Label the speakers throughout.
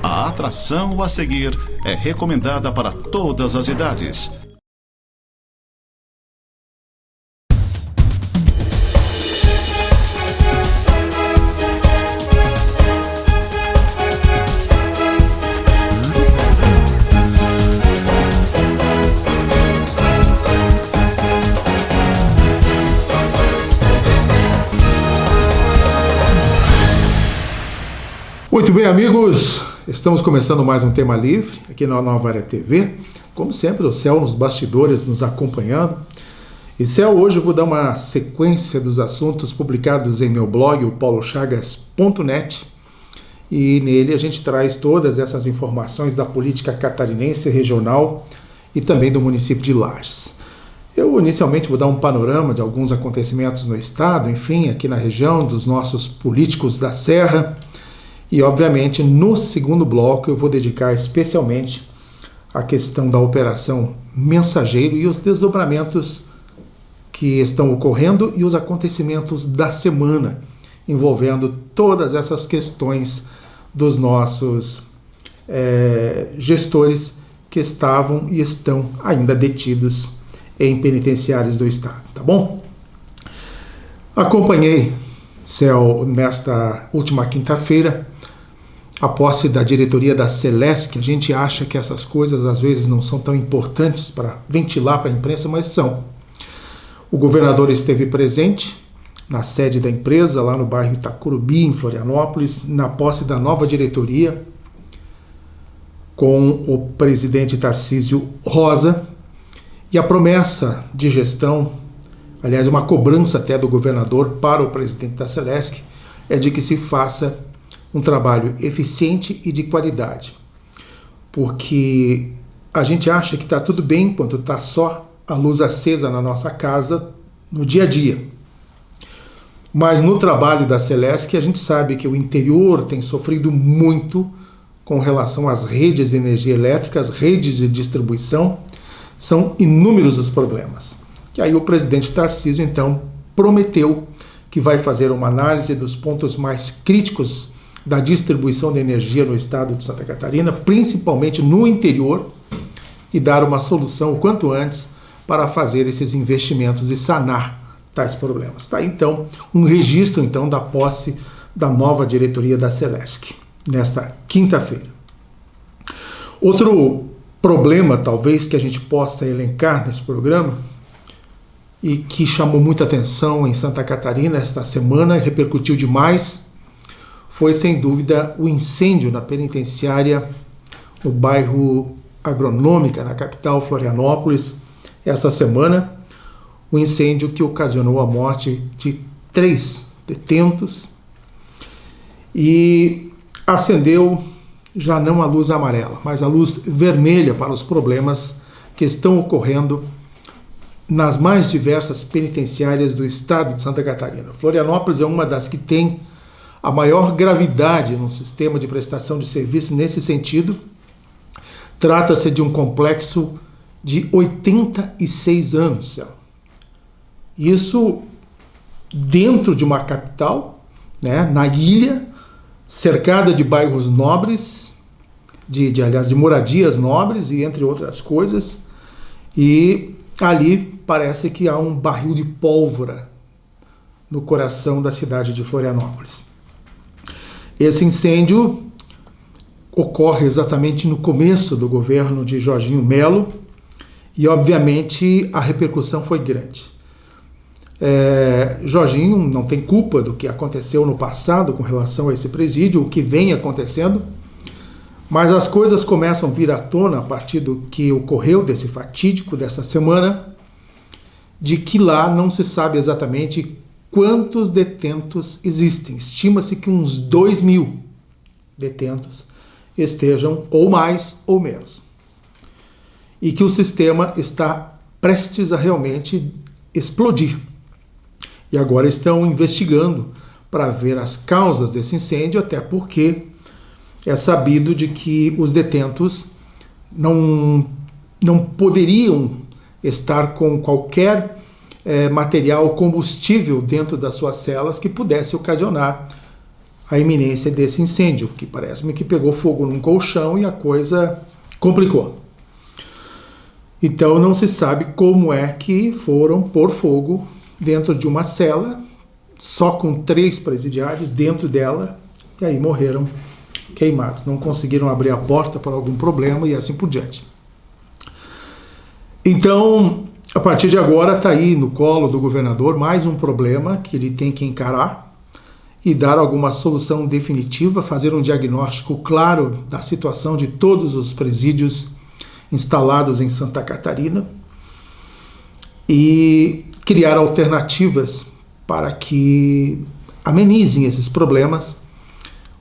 Speaker 1: A atração a seguir é recomendada para todas as idades.
Speaker 2: Muito bem, amigos, estamos começando mais um Tema Livre aqui na Nova Era TV. Como sempre, o Céu nos bastidores nos acompanhando. E Céu, hoje eu vou dar uma sequência dos assuntos publicados em meu blog, o paulochagas.net. E nele a gente traz todas essas informações da política catarinense regional e também do município de Lages. Eu inicialmente vou dar um panorama de alguns acontecimentos no estado, enfim, aqui na região, dos nossos políticos da Serra. E, obviamente, no segundo bloco eu vou dedicar especialmente à questão da Operação Mensageiro e os desdobramentos que estão ocorrendo e os acontecimentos da semana envolvendo todas essas questões dos nossos gestores que estavam e estão ainda detidos em penitenciários do estado, tá bom? Acompanhei, Céu, nesta última quinta-feira, a posse da diretoria da Celesc. A gente acha que essas coisas às vezes não são tão importantes para ventilar para a imprensa, mas são. O governador esteve presente na sede da empresa, lá no bairro Itacurubi, em Florianópolis, na posse da nova diretoria, com o presidente Tarcísio Rosa, e a promessa de gestão, aliás, uma cobrança até do governador para o presidente da Celesc, é de que se faça um trabalho eficiente e de qualidade. Porque a gente acha que está tudo bem quando está só a luz acesa na nossa casa no dia a dia. Mas no trabalho da Celesc, a gente sabe que o interior tem sofrido muito com relação às redes de energia elétrica, as redes de distribuição. São inúmeros os problemas. E aí o presidente Tarcísio, então, prometeu que vai fazer uma análise dos pontos mais críticos da distribuição de energia no estado de Santa Catarina, principalmente no interior, e dar uma solução o quanto antes para fazer esses investimentos e sanar tais problemas. Tá? Então, um registro então da posse da nova diretoria da Celesc, nesta quinta-feira. Outro problema, talvez, que a gente possa elencar nesse programa, e que chamou muita atenção em Santa Catarina esta semana e repercutiu demais, foi, sem dúvida, o incêndio na penitenciária no bairro Agronômica, na capital Florianópolis, esta semana. O incêndio que ocasionou a morte de 3 detentos e acendeu já não a luz amarela, mas a luz vermelha para os problemas que estão ocorrendo nas mais diversas penitenciárias do estado de Santa Catarina. Florianópolis é uma das que tem a maior gravidade no sistema de prestação de serviço nesse sentido. Trata-se de um complexo de 86 anos, Céu. Isso dentro de uma capital, né, na ilha, cercada de bairros nobres, aliás, de moradias nobres e entre outras coisas, e ali parece que há um barril de pólvora no coração da cidade de Florianópolis. Esse incêndio ocorre exatamente no começo do governo de Jorginho Melo e, obviamente, a repercussão foi grande. Jorginho não tem culpa do que aconteceu no passado com relação a esse presídio, o que vem acontecendo, mas as coisas começam a vir à tona a partir do que ocorreu desse fatídico desta semana, de que lá não se sabe exatamente quantos detentos existem. Estima-se que uns 2.000 detentos estejam ou mais ou menos. E que o sistema está prestes a realmente explodir. E agora estão investigando para ver as causas desse incêndio, até porque é sabido de que os detentos não poderiam estar com qualquer material combustível dentro das suas celas que pudesse ocasionar a iminência desse incêndio, que parece-me que pegou fogo num colchão e a coisa complicou. Então não se sabe como é que foram pôr fogo dentro de uma cela, só com 3 presidiários dentro dela, e aí morreram queimados. Não conseguiram abrir a porta por algum problema e assim por diante. Então, a partir de agora está aí no colo do governador mais um problema que ele tem que encarar e dar alguma solução definitiva, fazer um diagnóstico claro da situação de todos os presídios instalados em Santa Catarina e criar alternativas para que amenizem esses problemas,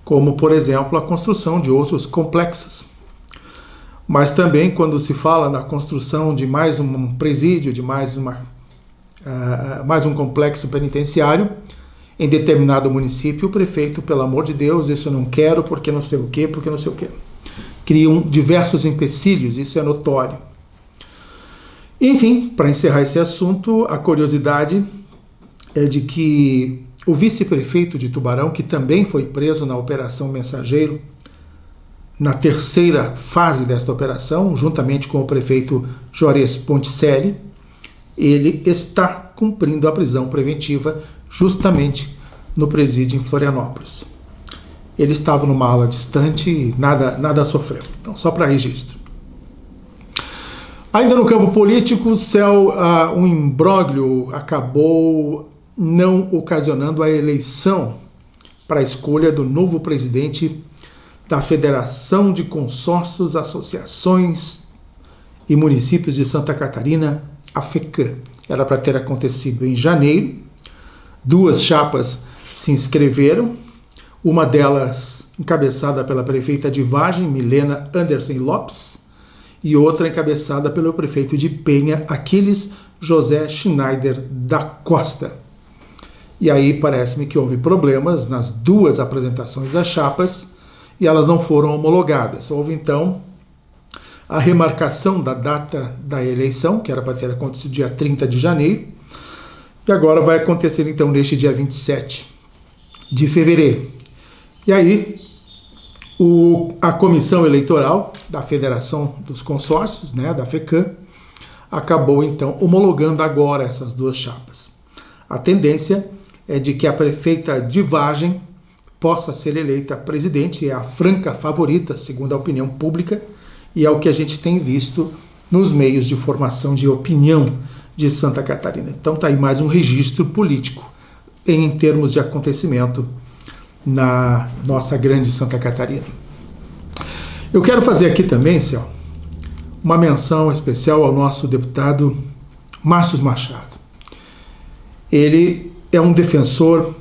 Speaker 2: como, por exemplo, a construção de outros complexos. Mas também, quando se fala na construção de mais um presídio, de mais um complexo penitenciário, em determinado município, o prefeito, pelo amor de Deus, isso eu não quero, porque não sei o quê, porque não sei o quê. Criam diversos empecilhos, isso é notório. Enfim, para encerrar esse assunto, a curiosidade é de que o vice-prefeito de Tubarão, que também foi preso na Operação Mensageiro, na 3ª fase desta operação, juntamente com o prefeito Juarez Ponticelli, ele está cumprindo a prisão preventiva justamente no presídio em Florianópolis. Ele estava numa ala distante e nada sofreu. Então, só para registro. Ainda no campo político, um imbróglio acabou não ocasionando a eleição para a escolha do novo presidente da Federação de Consórcios, Associações e Municípios de Santa Catarina, a FECAM. Era para ter acontecido em janeiro. 2 chapas se inscreveram, uma delas encabeçada pela prefeita de Vargem, Milena Anderson Lopes, e outra encabeçada pelo prefeito de Penha, Aquiles José Schneider da Costa. E aí parece-me que houve problemas nas 2 apresentações das chapas e elas não foram homologadas. Houve então a remarcação da data da eleição, que era para ter acontecido dia 30 de janeiro, e agora vai acontecer então neste dia 27 de fevereiro. E aí a comissão eleitoral da Federação dos Consórcios, da FECAM, acabou então homologando agora essas 2 chapas. A tendência é de que a prefeita de Vargem possa ser eleita presidente, é a franca favorita, segundo a opinião pública, e é o que a gente tem visto nos meios de formação de opinião de Santa Catarina. Então está aí mais um registro político em termos de acontecimento na nossa grande Santa Catarina. Eu quero fazer aqui também, Céu, uma menção especial ao nosso deputado Márcio Machado. Ele é um defensor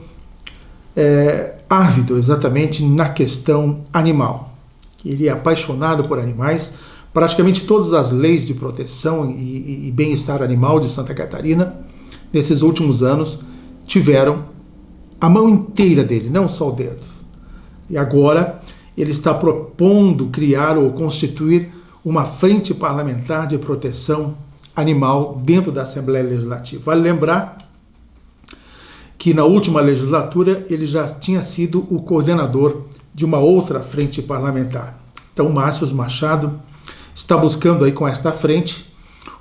Speaker 2: ávido exatamente na questão animal. Ele é apaixonado por animais. Praticamente todas as leis de proteção e bem-estar animal de Santa Catarina, nesses últimos anos, tiveram a mão inteira dele, não só o dedo. E agora ele está propondo criar ou constituir uma frente parlamentar de proteção animal dentro da Assembleia Legislativa. Vale lembrar que na última legislatura ele já tinha sido o coordenador de uma outra frente parlamentar. Então, Márcio Machado está buscando aí com esta frente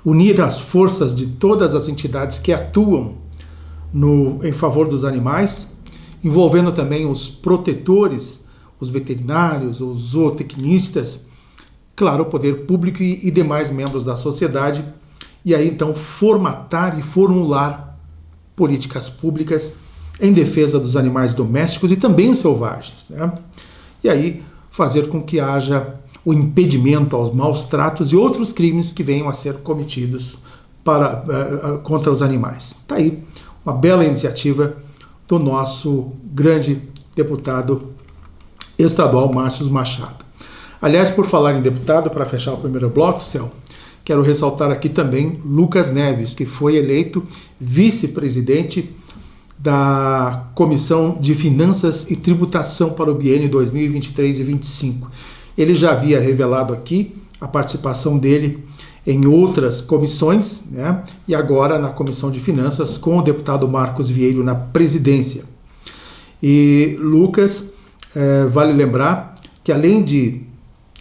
Speaker 2: unir as forças de todas as entidades que atuam em favor dos animais, envolvendo também os protetores, os veterinários, os zootecnistas, claro, o poder público e demais membros da sociedade, e aí então formatar e formular políticas públicas em defesa dos animais domésticos e também os selvagens, E aí fazer com que haja o impedimento aos maus tratos e outros crimes que venham a ser cometidos contra os animais. Está aí uma bela iniciativa do nosso grande deputado estadual Márcio Machado. Aliás, por falar em deputado, para fechar o primeiro bloco, Céu, quero ressaltar aqui também Lucas Neves, que foi eleito vice-presidente da Comissão de Finanças e Tributação para o biênio 2023 e 2025. Ele já havia revelado aqui a participação dele em outras comissões, e agora na Comissão de Finanças com o deputado Marcos Vieiro na presidência. E Lucas Vale lembrar que, além de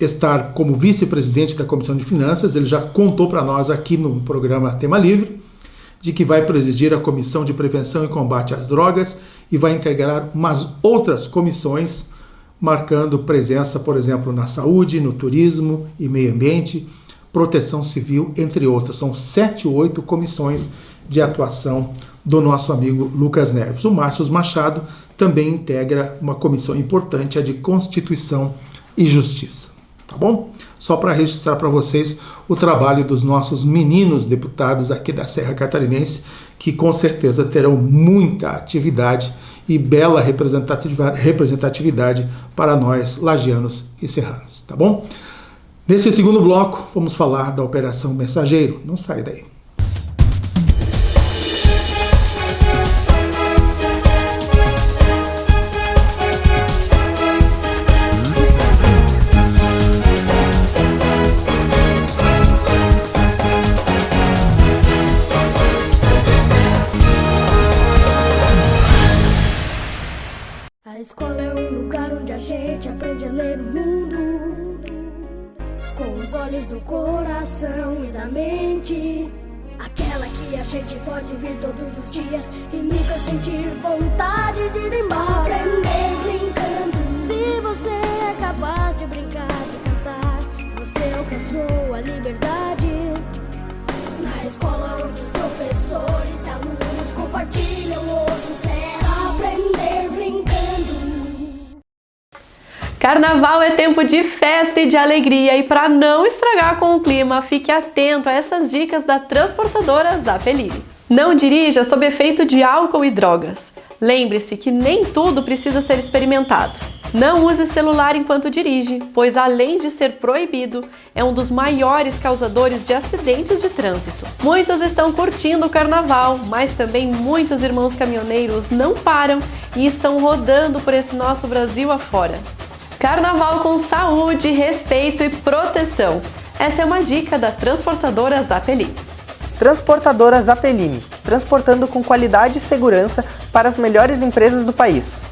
Speaker 2: estar como vice-presidente da Comissão de Finanças, ele já contou para nós aqui no programa Tema Livre, de que vai presidir a Comissão de Prevenção e Combate às Drogas e vai integrar umas outras comissões, marcando presença, por exemplo, na saúde, no turismo e meio ambiente, proteção civil, entre outras. São 7 ou 8 comissões de atuação do nosso amigo Lucas Neves. O Márcio Machado também integra uma comissão importante, a de Constituição e Justiça. Tá bom? Só para registrar para vocês o trabalho dos nossos meninos deputados aqui da Serra Catarinense, que com certeza terão muita atividade e bela representatividade para nós lagianos e serranos, tá bom? Nesse segundo bloco, vamos falar da Operação Mensageiro. Não sai daí.
Speaker 3: A escola é um lugar onde a gente aprende a ler o mundo com os olhos do coração e da mente. Aquela que a gente pode vir todos os dias e nunca sentir vontade de ir embora. Aprender brincando. Se você é capaz de brincar, de cantar, você alcançou a liberdade. Na escola onde os professores e alunos compartilham o sucesso. Aprender brincando.
Speaker 4: Carnaval é tempo de festa e de alegria, e para não estragar com o clima, fique atento a essas dicas da transportadora Zapeline. Não dirija sob efeito de álcool e drogas. Lembre-se que nem tudo precisa ser experimentado. Não use celular enquanto dirige, pois além de ser proibido, é um dos maiores causadores de acidentes de trânsito. Muitos estão curtindo o carnaval, mas também muitos irmãos caminhoneiros não param e estão rodando por esse nosso Brasil afora. Carnaval com saúde, respeito e proteção. Essa é uma dica da transportadora Zapeline.
Speaker 5: Transportadora Zapeline, transportando com qualidade e segurança para as melhores empresas do país.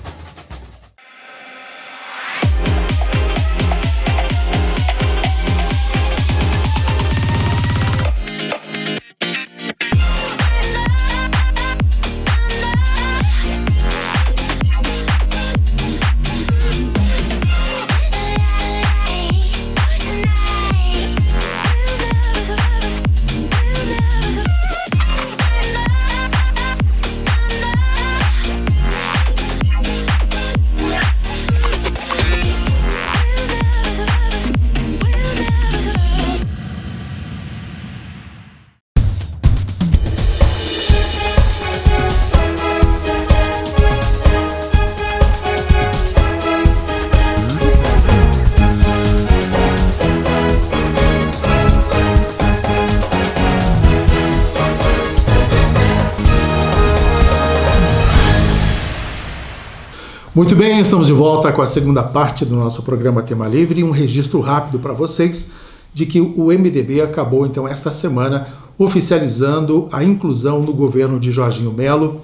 Speaker 2: Muito bem, estamos de volta com a segunda parte do nosso programa Tema Livre e um registro rápido para vocês de que o MDB acabou então esta semana oficializando a inclusão no governo de Jorginho Melo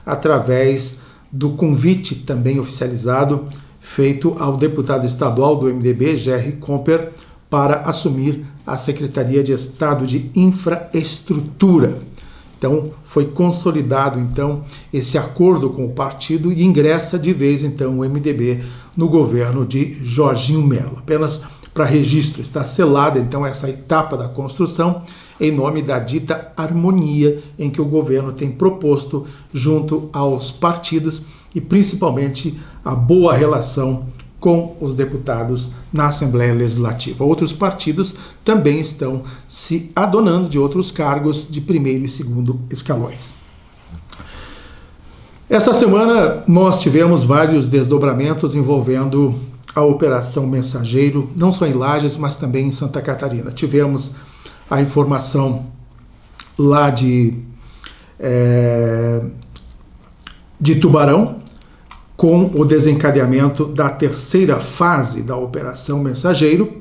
Speaker 2: através do convite também oficializado feito ao deputado estadual do MDB, Gerry Comper, para assumir a Secretaria de Estado de Infraestrutura. Então, foi consolidado então esse acordo com o partido e ingressa de vez então o MDB no governo de Jorginho Melo. Apenas para registro, está selada então essa etapa da construção em nome da dita harmonia em que o governo tem proposto junto aos partidos e principalmente a boa relação com os deputados na Assembleia Legislativa. Outros partidos também estão se adonando de outros cargos de primeiro e segundo escalões. Esta semana nós tivemos vários desdobramentos envolvendo a Operação Mensageiro, não só em Lages, mas também em Santa Catarina. Tivemos a informação lá de Tubarão, com o desencadeamento da terceira fase da Operação Mensageiro,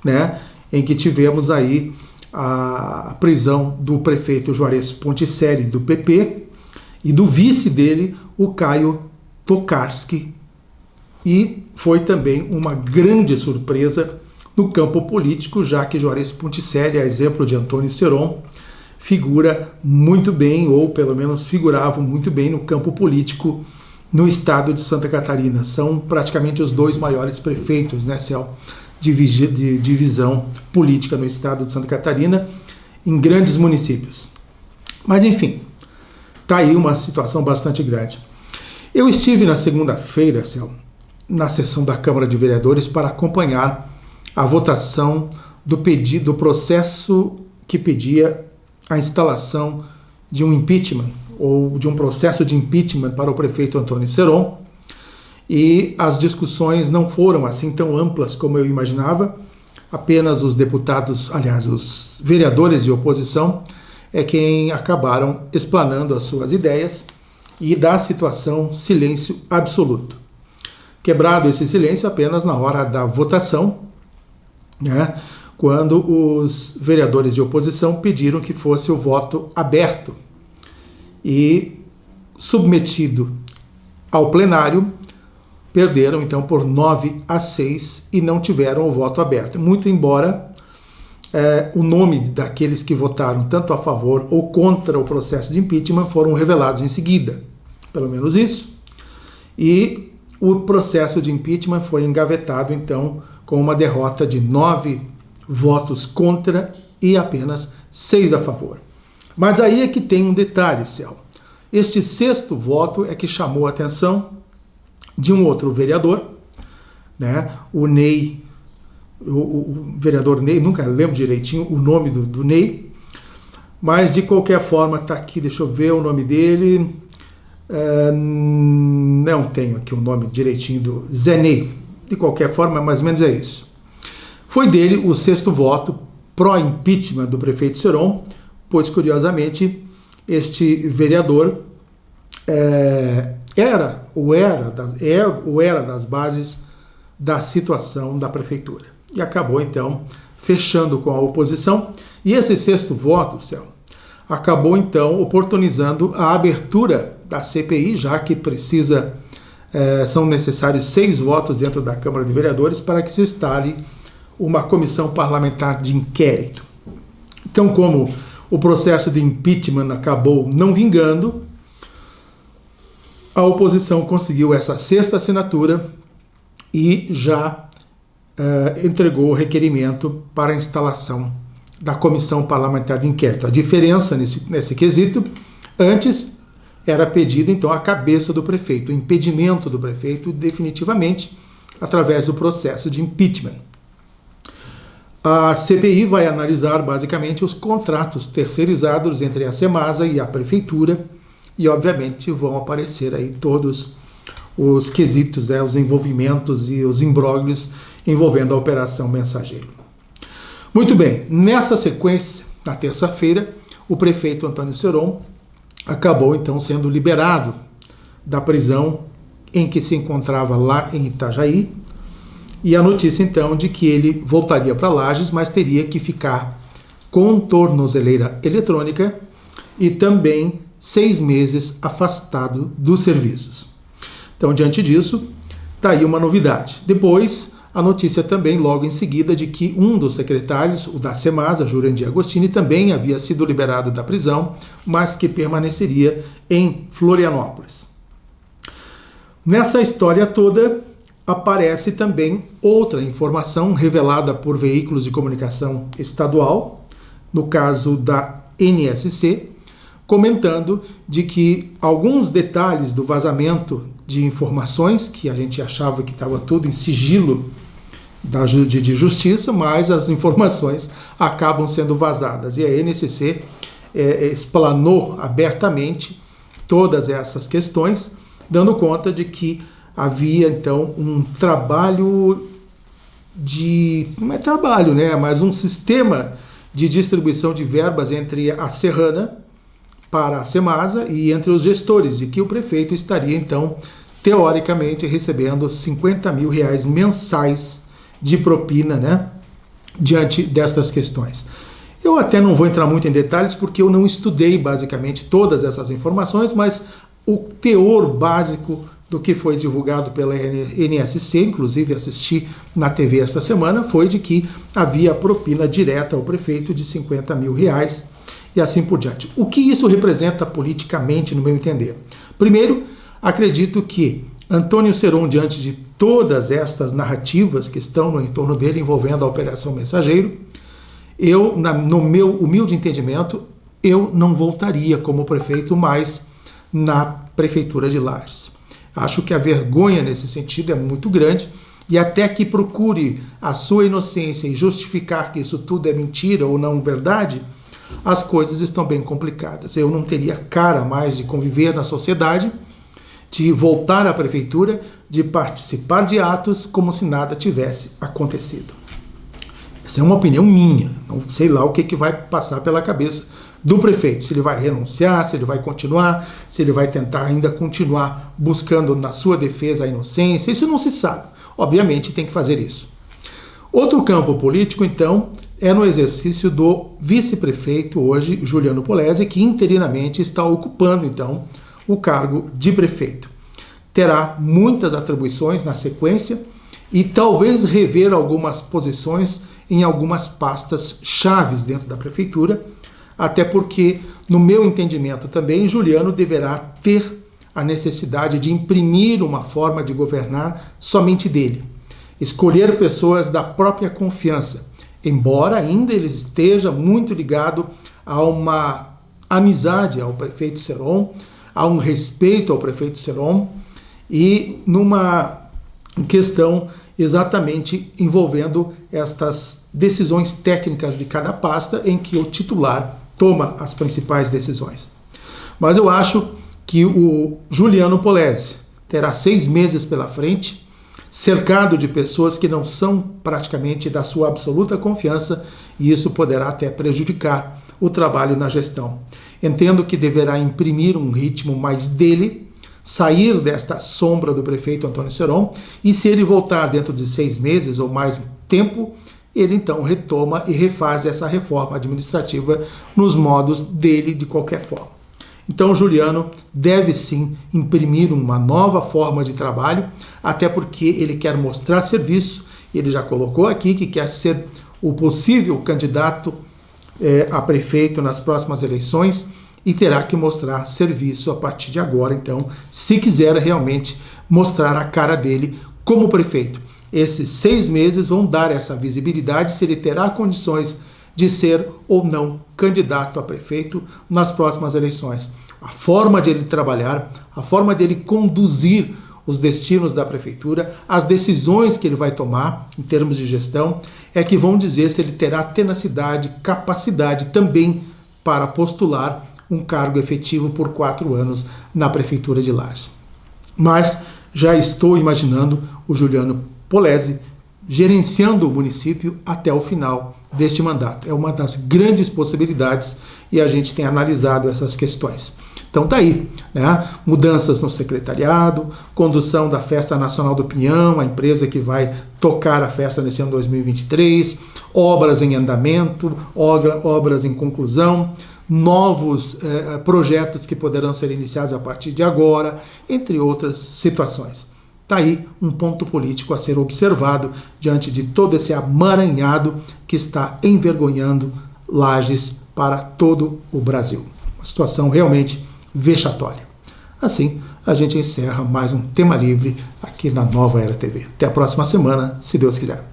Speaker 2: né, em que tivemos aí a prisão do prefeito Juarez Ponticelli, do PP, e do vice dele, o Caio Tokarski, e foi também uma grande surpresa no campo político, já que Juarez Ponticelli, a exemplo de Antônio Seron, figura muito bem, ou pelo menos figuravam muito bem no campo político no estado de Santa Catarina. São praticamente os dois maiores prefeitos, né, Céu, de divisão política no estado de Santa Catarina, em grandes municípios. Mas enfim, está aí uma situação bastante grande. Eu estive na segunda-feira, Céu, na sessão da Câmara de Vereadores para acompanhar a votação do processo que pedia a instalação de um impeachment, ou de um processo de impeachment para o prefeito Antônio Seron, e as discussões não foram assim tão amplas como eu imaginava. Apenas os deputados, aliás, os vereadores de oposição é quem acabaram explanando as suas ideias, e da situação silêncio absoluto. Quebrado esse silêncio apenas na hora da votação, né, quando os vereadores de oposição pediram que fosse o voto aberto e submetido ao plenário, perderam então por 9-6 e não tiveram o voto aberto. Muito embora o nome daqueles que votaram tanto a favor ou contra o processo de impeachment foram revelados em seguida, pelo menos isso, e o processo de impeachment foi engavetado então com uma derrota de 9 votos contra e apenas 6 a favor. Mas aí é que tem um detalhe, Céu. Este 6º voto é que chamou a atenção de um outro vereador, né? O Ney, o vereador Ney, nunca lembro direitinho o nome do Ney, mas de qualquer forma está aqui, deixa eu ver o nome dele, não tenho aqui o nome direitinho do Zé Ney, de qualquer forma, mais ou menos é isso. Foi dele o 6º voto pró-impeachment do prefeito Seron, pois, curiosamente, este vereador era das bases da situação da prefeitura. E acabou, então, fechando com a oposição. E esse 6º voto, Céu, acabou, então, oportunizando a abertura da CPI, já que são necessários 6 votos dentro da Câmara de Vereadores para que se instale uma comissão parlamentar de inquérito. Então, como o processo de impeachment acabou não vingando, a oposição conseguiu essa 6ª assinatura e já entregou o requerimento para a instalação da comissão parlamentar de inquérito. A diferença nesse quesito, antes era pedida então a cabeça do prefeito, o impedimento do prefeito definitivamente através do processo de impeachment. A CPI vai analisar basicamente os contratos terceirizados entre a Semasa e a prefeitura e obviamente vão aparecer aí todos os quesitos, né, os envolvimentos e os imbróglios envolvendo a Operação Mensageiro. Muito bem, nessa sequência, na terça-feira, o prefeito Antônio Seron acabou então sendo liberado da prisão em que se encontrava lá em Itajaí, e a notícia então de que ele voltaria para Lages, mas teria que ficar com tornozeleira eletrônica e também 6 meses afastado dos serviços. Então, diante disso, está aí uma novidade. Depois, a notícia também, logo em seguida, de que um dos secretários, o da Semasa, Jurandir Agostini, também havia sido liberado da prisão, mas que permaneceria em Florianópolis. Nessa história toda, aparece também outra informação revelada por veículos de comunicação estadual, no caso da NSC, comentando de que alguns detalhes do vazamento de informações, que a gente achava que estava tudo em sigilo de justiça, mas as informações acabam sendo vazadas. E a NSC explanou abertamente todas essas questões, dando conta de que havia, então, um trabalho não é trabalho, né, mas um sistema de distribuição de verbas entre a Serrana para a Semasa e entre os gestores, de que o prefeito estaria, então, teoricamente, recebendo R$50 mil mensais de propina, né, diante destas questões. Eu até não vou entrar muito em detalhes, porque eu não estudei, basicamente, todas essas informações, mas o teor básico do que foi divulgado pela NSC, inclusive assisti na TV esta semana, foi de que havia propina direta ao prefeito de R$50 mil e assim por diante. O que isso representa politicamente, no meu entender? Primeiro, acredito que Antônio Seron, diante de todas estas narrativas que estão no entorno dele envolvendo a Operação Mensageiro, no meu humilde entendimento, eu não voltaria como prefeito mais na Prefeitura de Lages. Acho que a vergonha nesse sentido é muito grande e até que procure a sua inocência e justificar que isso tudo é mentira ou não verdade, as coisas estão bem complicadas. Eu não teria cara mais de conviver na sociedade, de voltar à prefeitura, de participar de atos como se nada tivesse acontecido. Essa é uma opinião minha, não sei lá o que vai passar pela cabeça do prefeito, se ele vai renunciar, se ele vai continuar, se ele vai tentar ainda continuar buscando na sua defesa a inocência, isso não se sabe. Obviamente tem que fazer isso. Outro campo político, então, é no exercício do vice-prefeito, hoje, Juliano Polezi, que interinamente está ocupando, então, o cargo de prefeito. Terá muitas atribuições na sequência e talvez rever algumas posições em algumas pastas chaves dentro da prefeitura, até porque, no meu entendimento também, Juliano deverá ter a necessidade de imprimir uma forma de governar somente dele. Escolher pessoas da própria confiança, embora ainda ele esteja muito ligado a uma amizade ao prefeito Seron, a um respeito ao prefeito Seron e numa questão exatamente envolvendo estas decisões técnicas de cada pasta em que o titular toma as principais decisões. Mas eu acho que o Juliano Polezi terá 6 meses pela frente, cercado de pessoas que não são praticamente da sua absoluta confiança, e isso poderá até prejudicar o trabalho na gestão. Entendo que deverá imprimir um ritmo mais dele, sair desta sombra do prefeito Antônio Seron, e se ele voltar dentro de 6 meses ou mais tempo, ele então retoma e refaz essa reforma administrativa nos modos dele de qualquer forma. Então o Juliano deve sim imprimir uma nova forma de trabalho, até porque ele quer mostrar serviço, ele já colocou aqui que quer ser o possível candidato a prefeito nas próximas eleições e terá que mostrar serviço a partir de agora, então, se quiser realmente mostrar a cara dele como prefeito. Esses 6 meses vão dar essa visibilidade se ele terá condições de ser ou não candidato a prefeito nas próximas eleições. A forma de ele trabalhar, a forma dele conduzir os destinos da prefeitura, as decisões que ele vai tomar em termos de gestão, é que vão dizer se ele terá tenacidade, capacidade também para postular um cargo efetivo por 4 anos na prefeitura de Lages. Mas já estou imaginando o Juliano Polezi gerenciando o município até o final deste mandato. É uma das grandes possibilidades e a gente tem analisado essas questões. Então tá aí, né? Mudanças no secretariado, condução da Festa Nacional do Pinhão, a empresa que vai tocar a festa nesse ano 2023, obras em andamento, obras em conclusão, novos projetos que poderão ser iniciados a partir de agora, entre outras situações. Está aí um ponto político a ser observado diante de todo esse amaranhado que está envergonhando Lages para todo o Brasil. Uma situação realmente vexatória. Assim, a gente encerra mais um Tema Livre aqui na Nova Era TV. Até a próxima semana, se Deus quiser.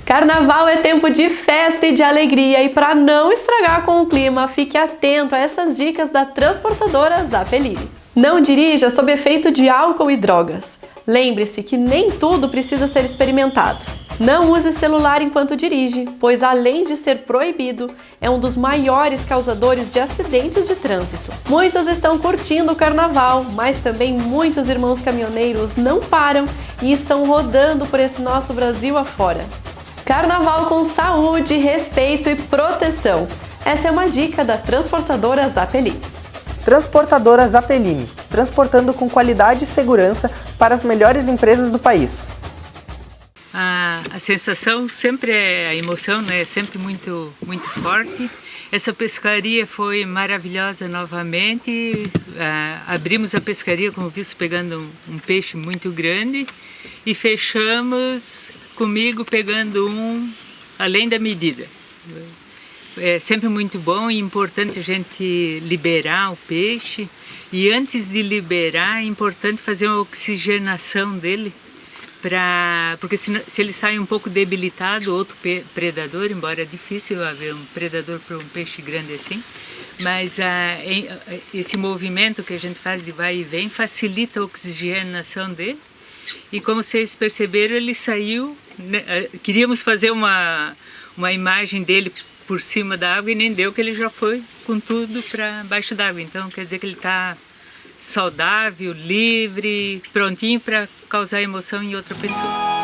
Speaker 4: Carnaval é tempo de festa e de alegria e para não estragar com o clima, fique atento a essas dicas da transportadora Zapelini. Não dirija sob efeito de álcool e drogas. Lembre-se que nem tudo precisa ser experimentado. Não use celular enquanto dirige, pois além de ser proibido, é um dos maiores causadores de acidentes de trânsito. Muitos estão curtindo o carnaval, mas também muitos irmãos caminhoneiros não param e estão rodando por esse nosso Brasil afora. Carnaval com saúde, respeito e proteção. Essa é uma dica da transportadora Zappellini.
Speaker 5: Transportadora Zappellini, transportando com qualidade e segurança para as melhores empresas do país.
Speaker 6: A sensação sempre a emoção, né? É sempre muito forte. Essa pescaria foi maravilhosa novamente. Abrimos a pescaria, como visto, pegando um peixe muito grande e fechamos comigo pegando um além da medida. É sempre muito bom e importante a gente liberar o peixe. E antes de liberar, é importante fazer uma oxigenação dele, porque se ele sai um pouco debilitado, outro predador, embora é difícil haver um predador para um peixe grande assim, mas esse movimento que a gente faz de vai e vem facilita a oxigenação dele. E como vocês perceberam, ele saiu, né? Queríamos fazer uma imagem dele por cima da água e nem deu, que ele já foi com tudo para baixo d'água. Então quer dizer que ele está saudável, livre, prontinho para causar emoção em outra pessoa.